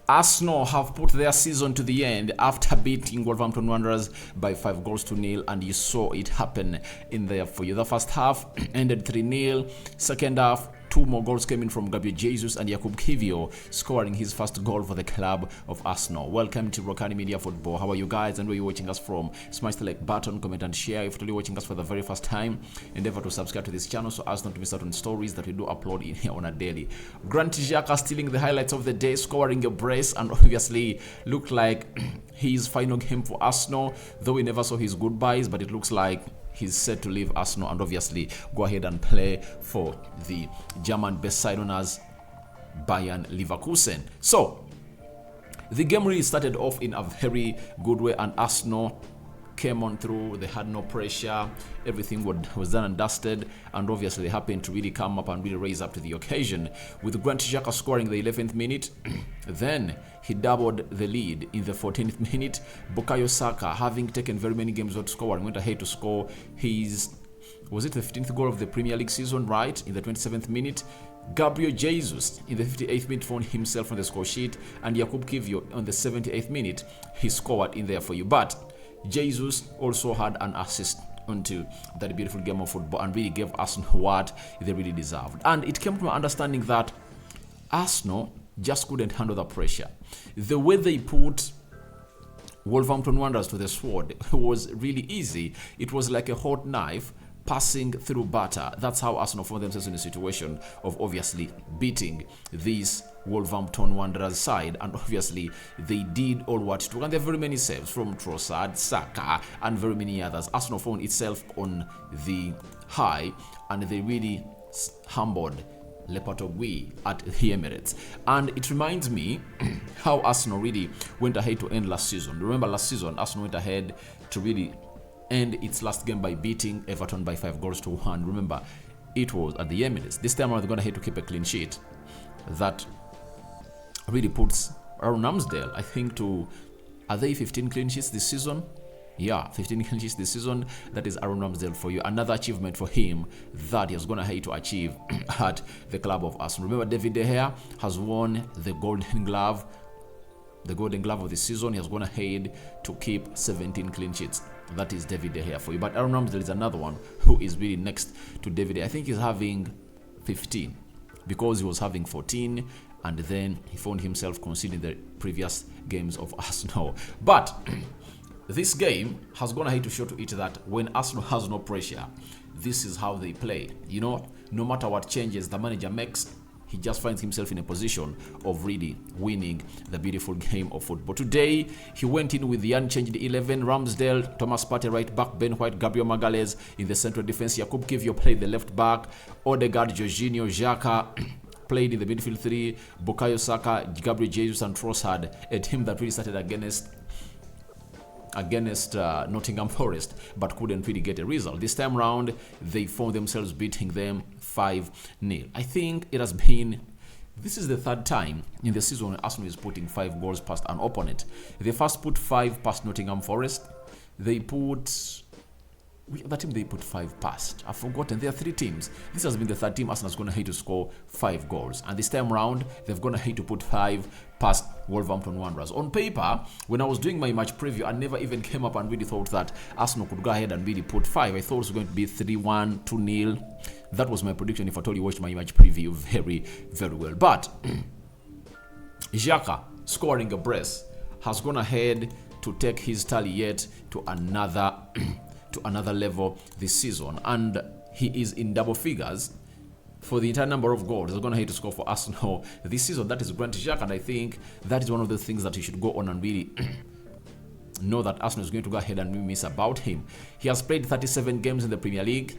Arsenal have put their season to the end after beating Wolverhampton Wanderers by 5-0, and you saw it happen in there for you. The first half ended 3-0. Second half, two more goals came in from Gabriel Jesus and Jakub Kiwior scoring his first goal for the club of Arsenal. Welcome to Rokani Media Football. How are you guys and where you're watching us from? Smash the like button, comment and share. If you're watching us for the very first time, endeavor to subscribe to this channel so as not to miss out on stories that we do upload in here on a daily. Xhaka stealing the highlights of the day, scoring a brace, and obviously looked like his final game for Arsenal, though we never saw his goodbyes, but it looks like he's set to leave Arsenal and obviously go ahead and play for the German best side known as Bayern Leverkusen. So the game really started off in a very good way, and Arsenal came on through. They had no pressure. Everything was done and dusted, and obviously they happened to really come up and really raise up to the occasion with Xhaka scoring the 11th minute. Then he doubled the lead in the 14th minute. Bukayo Saka, having taken very many games without scoring, went ahead to score his, was it the 15th goal of the Premier League season, right, in the 27th minute. Gabriel Jesus in the 58th minute found himself on the score sheet, and Jakub Kiwior on the 78th minute, he scored in there for you. But Jesus also had an assist onto that beautiful game of football and really gave Arsenal what they really deserved. And it came to my understanding that Arsenal just couldn't handle the pressure. The way they put Wolverhampton Wanderers to the sword was really easy. It was like a hot knife passing through butter. That's how Arsenal found themselves in a situation of obviously beating this Wolverhampton Wanderers side, and obviously they did all what it took, and there are very many saves from Trossard, Xhaka, and very many others. Arsenal found itself on the high, and they really humbled Lepatogui at the Emirates. And it reminds me how Arsenal really went ahead to end last season. Remember last season, Arsenal went ahead to really end its last game by beating Everton by 5-1. Remember, it was at the Emirates. This time around, they're going to have to keep a clean sheet. That really puts Aaron Ramsdale, I think, to, are they 15 clean sheets this season? Yeah, 15 clean sheets this season. That is Aaron Ramsdale for you. Another achievement for him that he's going to have to achieve at the club of Arsenal. Remember, David De Gea has won the Golden Glove. The Golden Glove of the season. He has gone ahead to keep 17 clean sheets. That is David De Gea for you. But Aaron Ramsdale is another one who is really next to David. I think he's having 15 because he was having 14, and then he found himself conceding the previous games of Arsenal. But this game has gone ahead to show to it that when Arsenal has no pressure, this is how they play. You know, no matter what changes the manager makes, he just finds himself in a position of really winning the beautiful game of football. Today, he went in with the unchanged 11, Ramsdale, Thomas Partey right back, Ben White, Gabriel Magalhaes in the central defense, Jakub Kiwior played the left back, Odegaard, Jorginho, Xhaka played in the midfield three, Bukayo Saka, Gabriel Jesus, and Trossard, a team that really started against Nottingham Forest but couldn't really get a result. This time round, they found themselves beating them 5-0. I think it has been, this is the third time in the season when Arsenal is putting 5 goals past an opponent. They first put 5 past Nottingham Forest. They put, the team they put 5 past, I've forgotten. There are 3 teams. This has been the third team Arsenal's going to hate to score 5 goals, and this time round they've gone ahead to put 5 past Wolverhampton Wanderers. On paper, when I was doing my match preview, I never even came up and really thought that Arsenal could go ahead and really put 5. I thought it was going to be 3-1, 2-0. That was my prediction if at all you watched my match preview very, very well. But Xhaka scoring a brace has gone ahead to take his tally yet to another level this season, and he is in double figures for the entire number of goals he's going to have to score for Arsenal this season. That is Xhaka, and I think that is one of the things that he should go on and really know that Arsenal is going to go ahead and miss about him. He has played 37 games in the Premier League,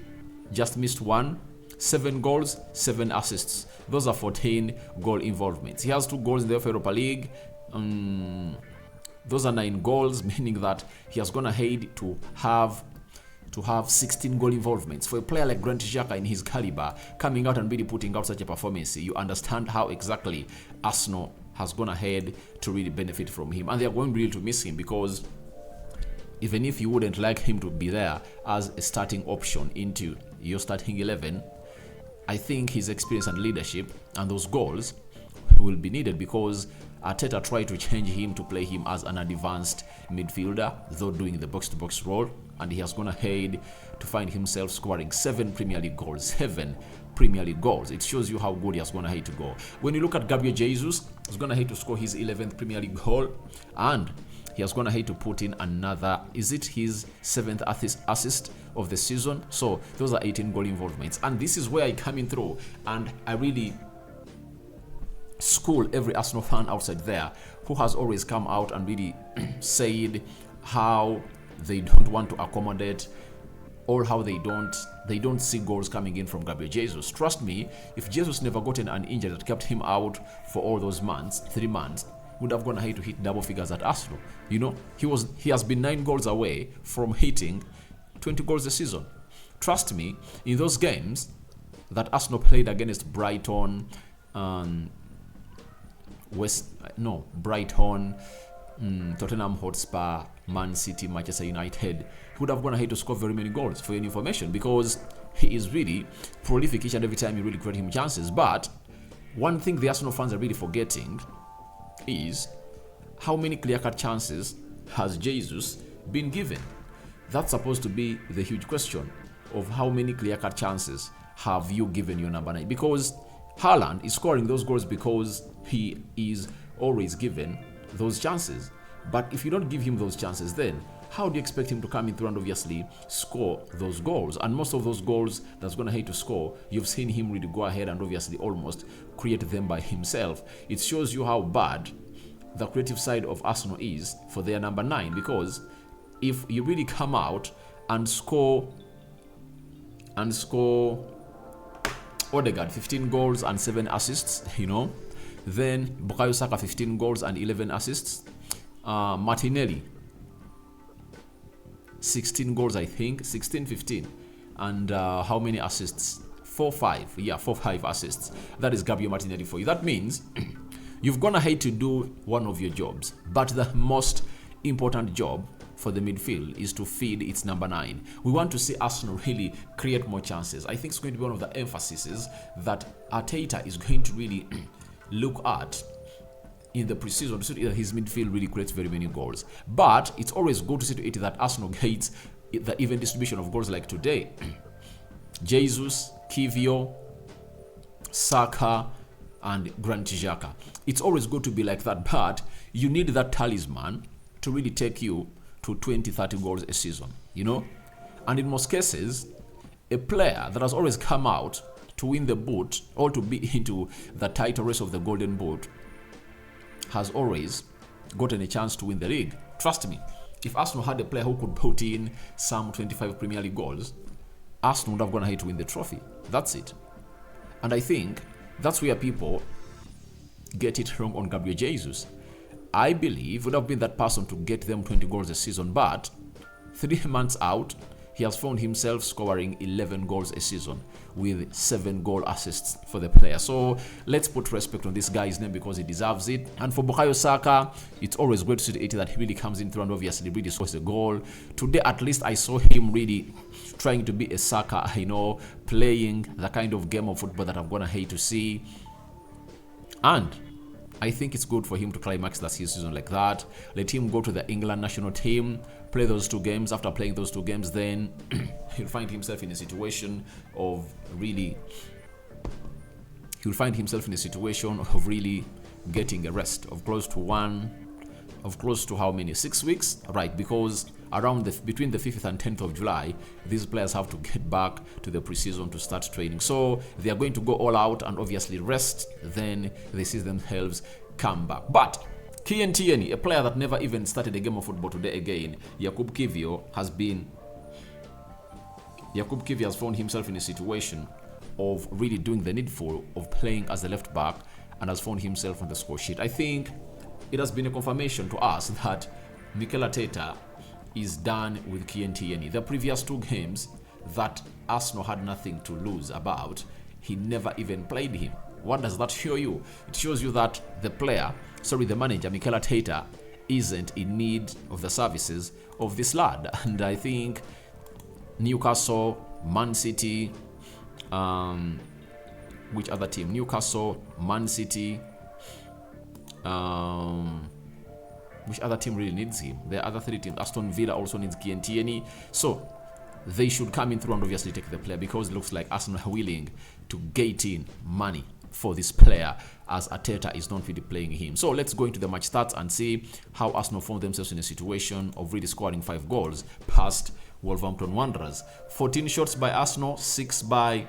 just missed 1, 7 goals, 7 assists. Those are 14 goal involvements. He has 2 goals in the Europa League. Those are 9 goals, meaning that he has gone ahead to have 16 goal involvements. For a player like Xhaka in his caliber, coming out and really putting out such a performance, you understand how exactly Arsenal has gone ahead to really benefit from him, and they are going really to miss him, because even if you wouldn't like him to be there as a starting option into your starting 11, I think his experience and leadership and those goals will be needed, because Arteta tried to change him to play him as an advanced midfielder, though doing the box-to-box role, and he has gone ahead to find himself scoring 7 Premier League goals. 7 Premier League goals. It shows you how good he has gone ahead to go. When you look at Gabriel Jesus, he's gone ahead to score his 11th Premier League goal, and he has gone ahead to put in another, is it his 7th assist of the season? So those are 18 goal involvements, and this is where I come in through, and I really school every Arsenal fan outside there who has always come out and really said how they don't want to accommodate, or how they don't see goals coming in from Gabriel Jesus. Trust me, if Jesus never gotten an injury that kept him out for all those months, 3 months, would have gone ahead to hit double figures at Arsenal. You know, he has been 9 goals away from hitting 20 goals a season. Trust me, in those games that Arsenal played against Brighton, Tottenham Hotspur, Man City, Manchester United, he would have gone ahead to score very many goals, for your information, because he is really prolific each and every time you really create him chances. But one thing the Arsenal fans are really forgetting is how many clear-cut chances has Jesus been given. That's supposed to be the huge question of how many clear-cut chances have you given your number 9, because Haaland is scoring those goals because he is always given those chances. But if you don't give him those chances, then how do you expect him to come in through and obviously score those goals? And most of those goals that's going to hate to score, you've seen him really go ahead and obviously almost create them by himself. It shows you how bad the creative side of Arsenal is for their number 9, because if you really come out and score Odegaard 15 goals and 7 assists, you know, then Bukayo Saka 15 goals and 11 assists, Martinelli 16 goals, I think 16-15, and how many assists? 4-5 assists. That is Gabriel Martinelli for you. That means you've gone ahead to do one of your jobs, but the most important job for the midfield is to feed its number 9. We want to see Arsenal really create more chances. I think it's going to be one of the emphases that Arteta is going to really look at in the preseason to see that his midfield really creates very many goals. But it's always good to see to it that Arsenal gets the even distribution of goals like today. Jesus, Kivio, Saka, and Granit Xhaka. It's always good to be like that, but you need that talisman to really take you to 20-30 goals a season, you know. And in most cases, a player that has always come out to win the boot or to be into the title race of the golden boot has always gotten a chance to win the league. Trust me, if Arsenal had a player who could put in some 25 Premier League goals, Arsenal would have gone ahead to win the trophy. That's it. And I think that's where people get it wrong on Gabriel Jesus. I believe would have been that person to get them 20 goals a season, but 3 months out, he has found himself scoring 11 goals a season with 7 goal assists for the player. So let's put respect on this guy's name because he deserves it. And for Bukayo Saka, it's always great to see that he really comes in through and obviously really scores a goal. Today, at least, I saw him really trying to be a Saka, you know, playing the kind of game of football that I'm going to hate to see. And I think it's good for him to climax the season like that. Let him go to the England national team, play those 2 games. After playing those 2 games, then he'll find himself in a situation of really getting a rest of close to how many? 6 weeks, right? Because between the 5th and 10th of July, these players have to get back to the preseason to start training. So they are going to go all out and obviously rest. Then they see themselves come back. But Tierney, a player that never even started a game of football today again, Jakub Kivio has found himself in a situation of really doing the needful of playing as a left back and has found himself on the score sheet. I think it has been a confirmation to us that Mikel Arteta is done with Tierney. The previous 2 games that Arsenal had nothing to lose about, he never even played him. What does that show you? It shows you that the manager, Mikel Arteta, isn't in need of the services of this lad. And I think Newcastle, Man City, which other team? Newcastle, Man City, Which other team really needs him? There are other 3 teams. Aston Villa also needs Kientieni. So they should come in through and obviously take the player, because it looks like Arsenal are willing to gate in money for this player, as Arteta is not really playing him. So let's go into the match stats and see how Arsenal found themselves in a situation of really scoring 5 goals past Wolverhampton Wanderers. 14 shots by Arsenal, 6 by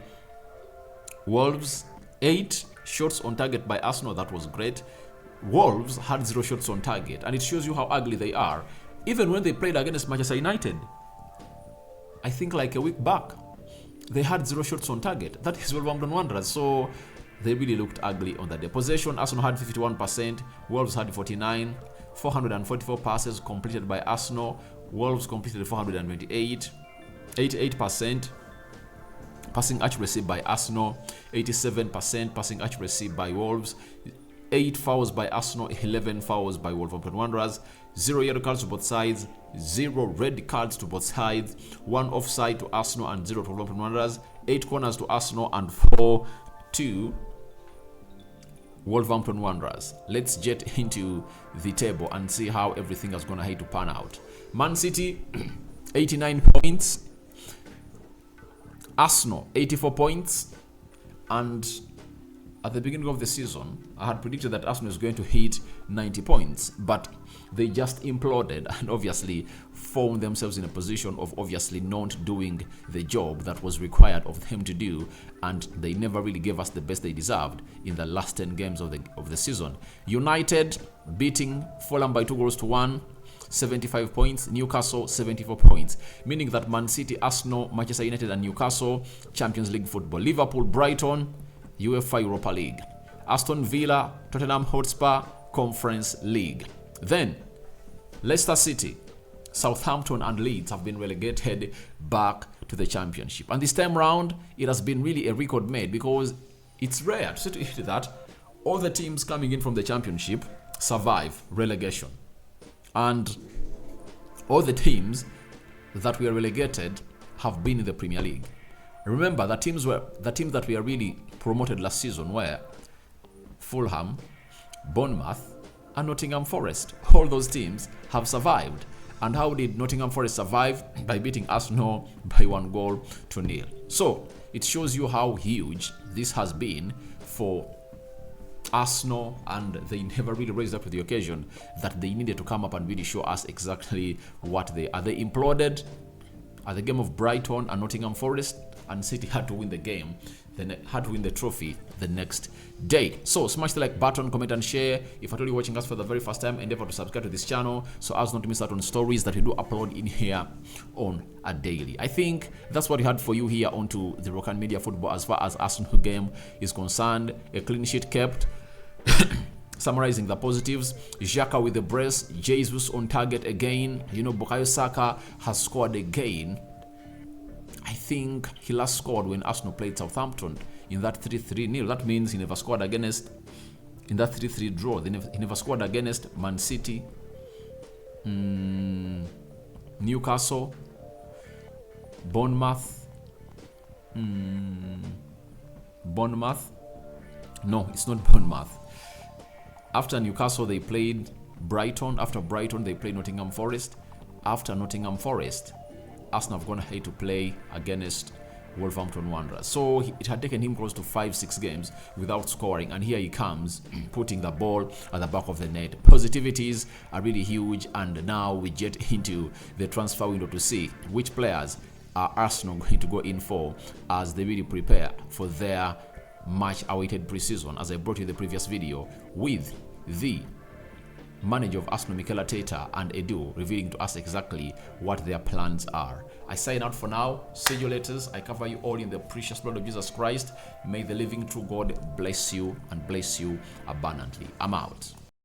Wolves, 8 shots on target by Arsenal. That was great. Wolves had 0 shots on target, and it shows you how ugly they are. Even when they played against Manchester United, I think like a week back, they had 0 shots on target. That is Wolverhampton Wanderers. So they really looked ugly on that day. Possession, Arsenal had 51%, Wolves had 49%, 444 passes completed by Arsenal, Wolves completed 428, 88%. Passing accuracy by Arsenal, 87% passing accuracy by Wolves, 8 fouls by Arsenal, 11 fouls by Wolverhampton Wanderers, 0 yellow cards to both sides, 0 red cards to both sides, 1 offside to Arsenal and 0 to Wolverhampton Wanderers, 8 corners to Arsenal and 4 to Wolverhampton Wanderers. Let's get into the table and see how everything is going to pan out. Man City, 89 points. Arsenal, 84 points. And at the beginning of the season, I had predicted that Arsenal is going to hit 90 points, but they just imploded and obviously found themselves in a position of obviously not doing the job that was required of them to do, and they never really gave us the best they deserved in the last 10 games of the season. United beating Fulham by 2-1, 75 points. Newcastle, 74 points. Meaning that Man City, Arsenal, Manchester United and Newcastle, Champions League football. Liverpool, Brighton, UEFA Europa League. Aston Villa, Tottenham Hotspur, Conference League. Then, Leicester City, Southampton and Leeds have been relegated back to the Championship. And this time round, it has been really a record made, because it's rare to see that all the teams coming in from the Championship survive relegation. And all the teams that were relegated have been in the Premier League. Remember, the teams that were really promoted last season were Fulham, Bournemouth, and Nottingham Forest. All those teams have survived. And how did Nottingham Forest survive? By beating Arsenal by 1-0. So it shows you how huge this has been for Arsenal, and they never really raised up to the occasion that they needed to come up and really show us exactly what they are. They imploded at the game of Brighton and Nottingham Forest, and City had to win the game, then had to win the trophy the next day. So smash the like button, comment and share. If you're watching us for the very first time, endeavor to subscribe to this channel so as not to miss out on stories that we do upload in here on a daily. I think that's what we had for you here onto the Rokani Media Football as far as Arsenal game is concerned. A clean sheet kept. Summarizing the positives: Xhaka with the brace, Jesus on target again. Bukayo Saka has scored again. I think he last scored when Arsenal played Southampton in that 3-3-0. That means he never scored against, in that 3-3 draw, he never scored against Man City, Newcastle, Bournemouth. No, it's not Bournemouth. After Newcastle, they played Brighton. After Brighton, they played Nottingham Forest. After Nottingham Forest, Arsenal have gone ahead to play against Wolverhampton Wanderers. So it had taken him close to 5-6 games without scoring, and here he comes putting the ball at the back of the net. Positivities are really huge, and now we get into the transfer window to see which players are Arsenal going to go in for as they really prepare for their much-awaited pre-season, as I brought you in the previous video, with the manager of Arsenal, Mikel Arteta, and Edu revealing to us exactly what their plans are. I sign out for now. See you later. I cover you all in the precious blood of Jesus Christ. May the living true God bless you and bless you abundantly. I'm out.